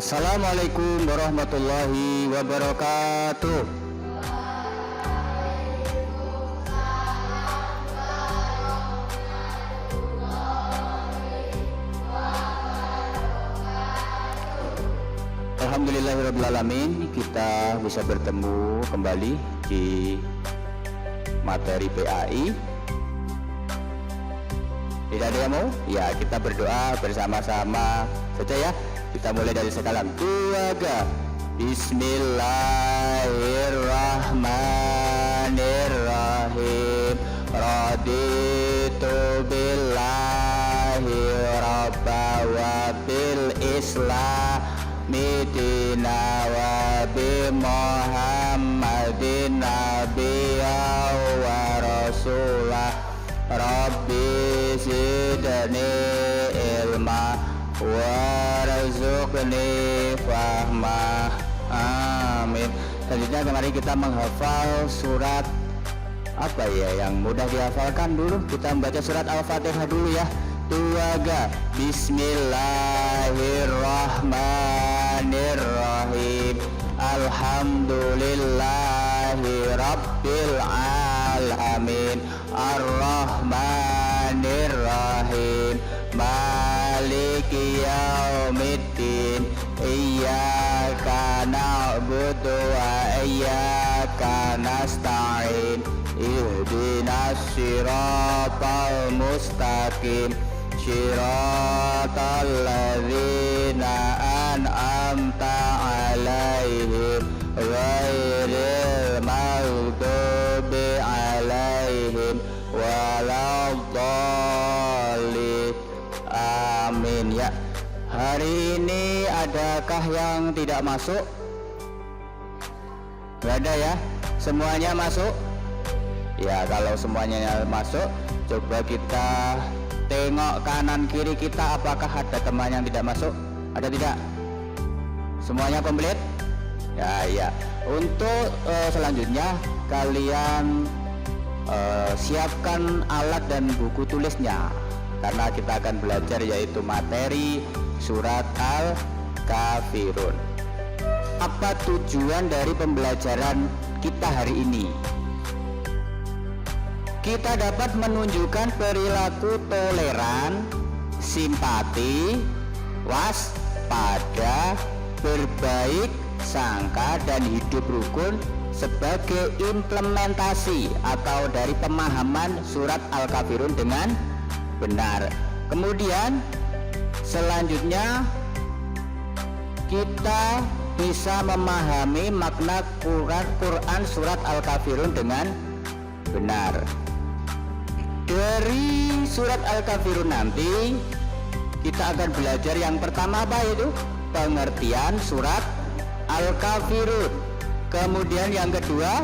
Assalamualaikum warahmatullahi wabarakatuh. Alhamdulillahirrabbilalamin, kita bisa bertemu kembali di materi PAI. Tidak ada yang mau? Ya, kita berdoa bersama-sama saja ya. Kita mulai dari sekarang. Keluarga. Bismillahirrahmanirrahim. Raditu billahi rabba wa bil islami dina wa bi muhammadin nabiyya wa rasulah. Rabbi zidni ilma warzuqni fahma. Amin. Selanjutnya kemarin kita menghafal surat apa ya yang mudah dihafalkan dulu. Kita membaca surat Al-Fatihah dulu ya. Tuaga. Bismillahirrahmanirrahim. Alhamdulillahi rabbil alamin. Ar-Rahmanir-Rahim. Maliki yaumiddin. Iyyaka na'budu wa iyyaka nasta'in. Ihdinas siratal mustaqim. Siratal ladzina an'amta 'alaihim ghairil maghdubi 'alaihim waladdallin. Amin ya. Hari ini adakah yang tidak masuk? Gak ada ya? Semuanya masuk? Ya, kalau semuanya masuk, coba kita tengok kanan kiri kita, apakah ada teman yang tidak masuk? Ada tidak? Semuanya komplit? Ya, ya. Untuk selanjutnya kalian siapkan alat dan buku tulisnya, karena kita akan belajar yaitu materi surat Al-Kafirun. Apa tujuan dari pembelajaran kita hari ini? Kita dapat menunjukkan perilaku toleran, simpati, waspada, berbaik sangka, dan hidup rukun sebagai implementasi atau dari pemahaman surat Al-Kafirun dengan benar. Kemudian selanjutnya kita bisa memahami makna Quran surat Al-Kafirun dengan benar. Dari surat Al-Kafirun nanti kita akan belajar yang pertama apa itu? Pengertian surat Al-Kafirun. Kemudian yang kedua,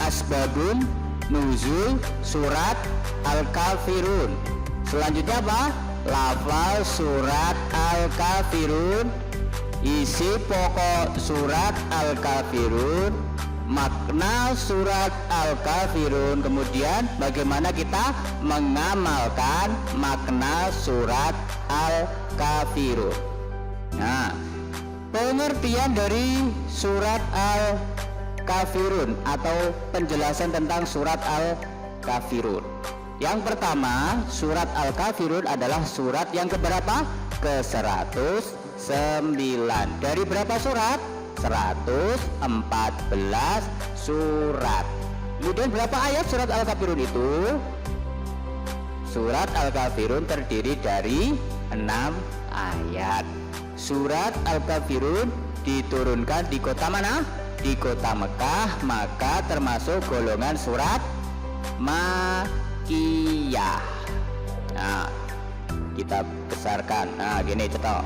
asbabun nuzul surat Al-Kafirun. Selanjutnya apa? Lafal surat Al-Kafirun, isi pokok surat Al-Kafirun, makna surat Al-Kafirun, kemudian bagaimana kita mengamalkan makna surat Al-Kafirun. Nah, pengertian dari surat Al-Kafirun atau penjelasan tentang surat Al-Kafirun. Yang pertama, surat Al-Kafirun adalah surat yang keberapa? Ke-109. Dari berapa surat? 114 surat. Kemudian berapa ayat surat Al-Kafirun itu? Surat Al-Kafirun terdiri dari 6 ayat. Surat Al-Kafirun diturunkan di kota mana? Di kota Mekah, maka termasuk golongan surat Makkiyah. Nah, kita besarkan. Nah, gini cetok.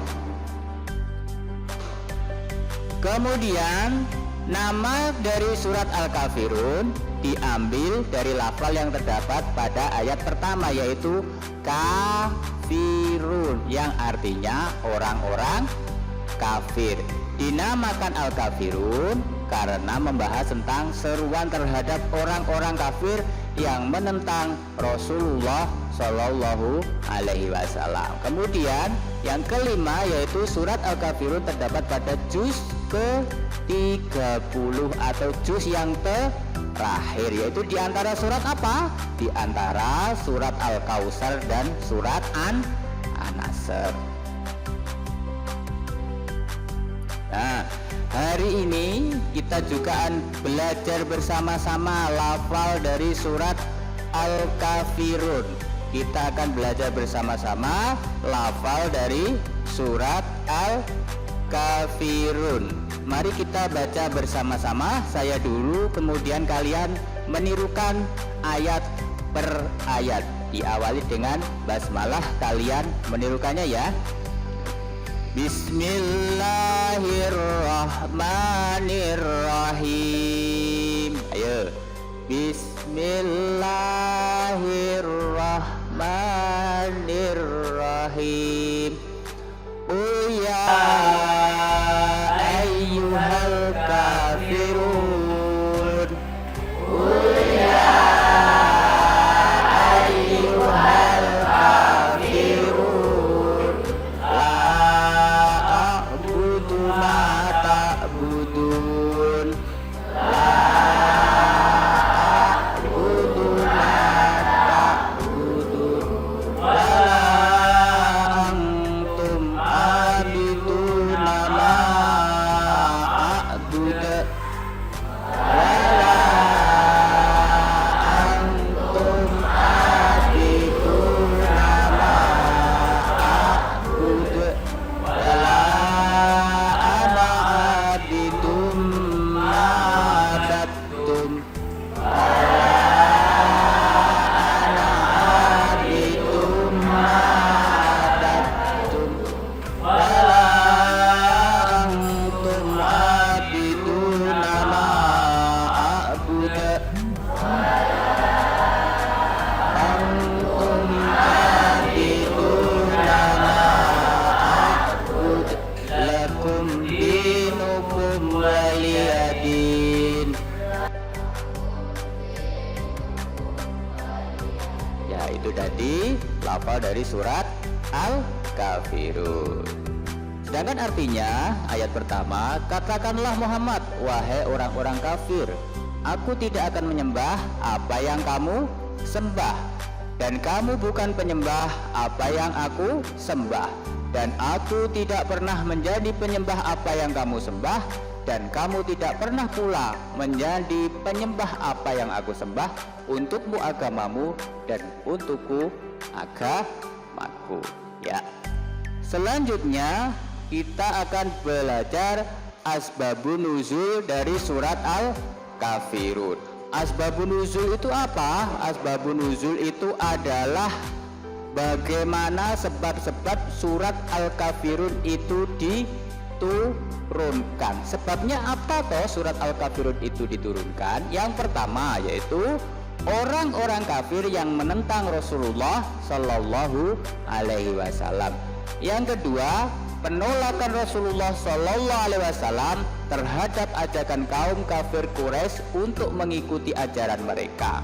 Kemudian nama dari surat Al-Kafirun diambil dari lafal yang terdapat pada ayat pertama, yaitu kafirun, yang artinya orang-orang kafir. Dinamakan Al-Kafirun karena membahas tentang seruan terhadap orang-orang kafir yang menentang Rasulullah Shallallahu Alaihi Wasallam. Kemudian yang kelima yaitu surat Al-Kafirun terdapat pada juz ke-30 atau juz yang terakhir, yaitu di antara surat apa? Di antara surat Al-Kautsar dan surat An-Nasr. Nah, hari ini kita juga akan belajar bersama-sama lafal dari surat Al-Kafirun. Kita akan belajar bersama-sama lafal dari surat Al-Kafirun. Mari kita baca bersama-sama. Saya dulu, kemudian kalian menirukan ayat per ayat. Diawali dengan basmalah, kalian menirukannya ya. Bismillahirrahmanirrahim. Ayo. Bismillahirrahmanirrahim. Ya ayyuhal kafirun. Ya ayyuhal kafirun. Ya, itu tadi lafal dari surat Al-Kafirun. Sedangkan artinya ayat pertama, katakanlah Muhammad, wahai orang-orang kafir, aku tidak akan menyembah apa yang kamu sembah, dan kamu bukan penyembah apa yang aku sembah, dan aku tidak pernah menjadi penyembah apa yang kamu sembah, dan kamu tidak pernah pula menjadi penyembah apa yang aku sembah, untukmu agamamu dan untukku agamaku. Ya. Selanjutnya kita akan belajar asbabun nuzul dari surat Al-Kafirun. Asbabun nuzul itu apa? Asbabun nuzul itu adalah bagaimana sebab-sebab surat Al-Kafirun itu diturunkan. Sebabnya apa toh surat Al-Kafirun itu diturunkan? Yang pertama yaitu orang-orang kafir yang menentang Rasulullah Shallallahu Alaihi Wasallam. Yang kedua, penolakan Rasulullah Shallallahu Alaihi Wasallam terhadap ajakan kaum kafir Quraisy untuk mengikuti ajaran mereka.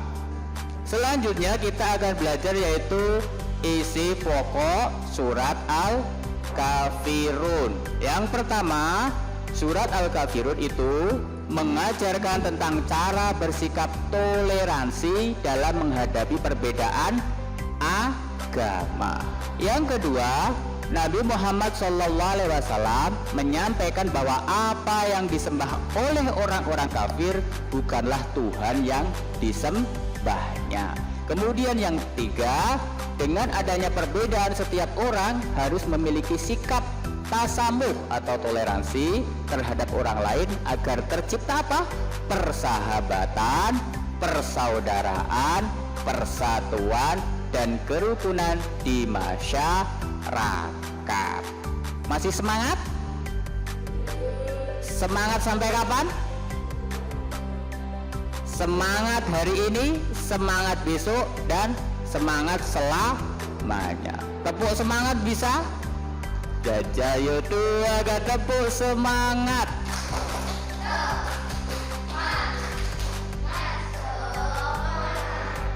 Selanjutnya kita akan belajar yaitu isi pokok surat Al-Kafirun. Yang pertama, surat Al-Kafirun itu mengajarkan tentang cara bersikap toleransi dalam menghadapi perbedaan agama. Yang kedua, Nabi Muhammad SAW menyampaikan bahwa apa yang disembah oleh orang-orang kafir bukanlah Tuhan yang disembahnya. Kemudian yang ketiga, dengan adanya perbedaan setiap orang harus memiliki sikap tasamuh atau toleransi terhadap orang lain agar tercipta apa? Persahabatan, persaudaraan, persatuan, dan kerukunan di masyarakat. Masih semangat? Semangat sampai kapan? Semangat hari ini, semangat besok, dan semangat selamanya. Tepuk semangat bisa? Jajayo dua agak tepuk semangat.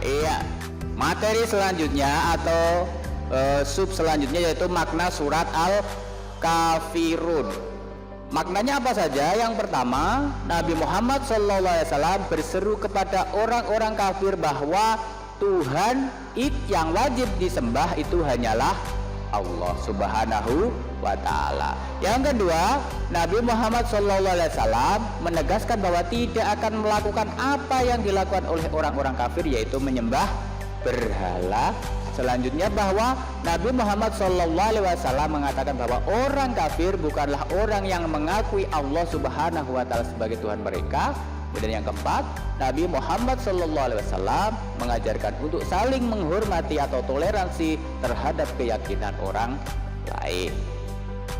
Iya, materi selanjutnya atau sub selanjutnya yaitu makna surat Al-Kafirun. Maknanya apa saja? Yang pertama, Nabi Muhammad SAW berseru kepada orang-orang kafir bahwa Tuhan yang wajib disembah itu hanyalah Allah Subhanahu wa Ta'ala. Yang kedua, Nabi Muhammad SAW menegaskan bahwa tidak akan melakukan apa yang dilakukan oleh orang-orang kafir, yaitu menyembah berhala. Selanjutnya bahwa Nabi Muhammad SAW mengatakan bahwa orang kafir bukanlah orang yang mengakui Allah Subhanahu wa Ta'ala sebagai Tuhan mereka. Dan yang keempat, Nabi Muhammad SAW mengajarkan untuk saling menghormati atau toleransi terhadap keyakinan orang lain.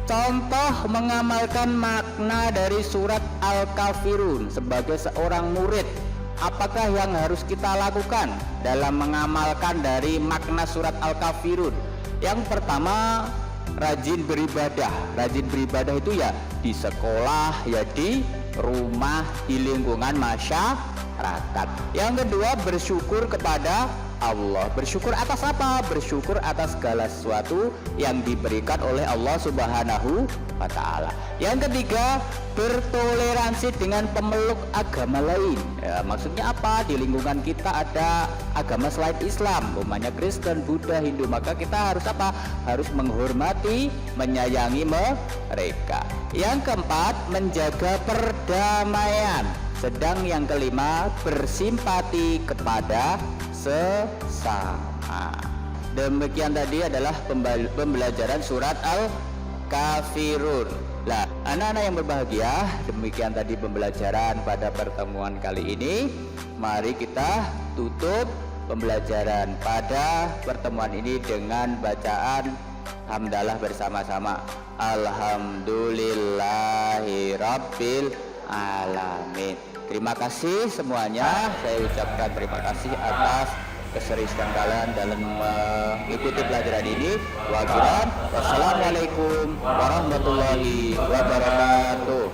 Contoh mengamalkan makna dari surat Al-Kafirun sebagai seorang murid, apakah yang harus kita lakukan dalam mengamalkan dari makna surat Al-Kafirun? Yang pertama, rajin beribadah. Rajin beribadah itu ya di sekolah, ya di rumah, di lingkungan masyarakat. Yang kedua, bersyukur kepada Allah. Bersyukur atas apa? Bersyukur atas segala sesuatu yang diberikan oleh Allah Subhanahu wa Ta'ala. Yang ketiga, bertoleransi dengan pemeluk agama lain. Ya, maksudnya apa? Di lingkungan kita ada agama selain Islam, umpamanya Kristen, Buddha, Hindu, maka kita harus apa? Harus menghormati, menyayangi mereka. Yang keempat, menjaga perdamaian. Sedang yang kelima, bersimpati kepada sesama. Demikian tadi adalah pembelajaran surat Al-Kafirun. Nah, anak-anak yang berbahagia, demikian tadi pembelajaran pada pertemuan kali ini. Mari kita tutup pembelajaran pada pertemuan ini dengan bacaan hamdalah bersama-sama. Alhamdulillahirabbil alamin. Terima kasih semuanya. Saya ucapkan terima kasih atas keseriusan kalian dalam mengikuti pelajaran ini. Wassalamualaikum warahmatullahi wabarakatuh.